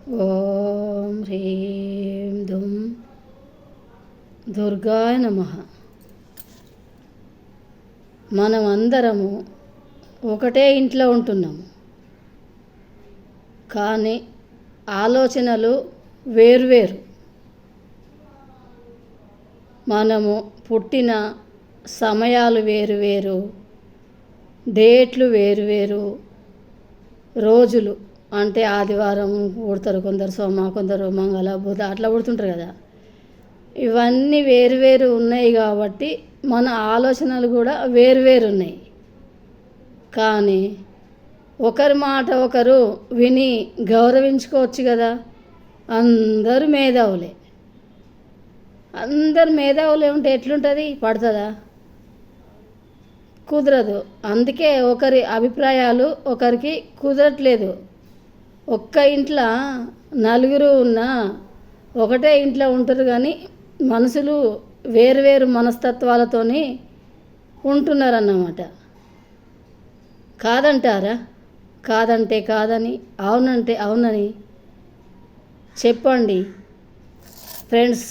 ఓం హ్రీం దుం దుర్గాయ నమః. మనం అందరము ఒకటే ఇంట్లో ఉంటున్నాము, కానీ ఆలోచనలు వేరువేరు. మనము పుట్టిన సమయాలు వేరువేరు, డేట్లు వేరువేరు, రోజులు అంటే ఆదివారం పుడతారు కొందరు, సోమ కొందరు మంగళ బుధ అట్లా పుడుతుంటారు కదా. ఇవన్నీ వేరువేరు ఉన్నాయి కాబట్టి మన ఆలోచనలు కూడా వేరువేరు ఉన్నాయి. కానీ ఒకరి మాట ఒకరు విని గౌరవించుకోవచ్చు కదా. అందరూ మేధావులే. అందరు మేధావులే ఉంటే ఎట్లుంటుంది? పడుతుందా? కుదరదు. అందుకే ఒకరి అభిప్రాయాలు ఒకరికి కుదరట్లేదు. ఒక్క ఇంట్లో నలుగురు ఉన్నా ఒకటే ఇంట్లో ఉంటారు, కానీ మనుషులు వేరువేరు మనస్తత్వాలతోని ఉంటున్నారన్నమాట. కాదంటారా? కాదంటే కాదని, అవునంటే అవునని చెప్పండి ఫ్రెండ్స్.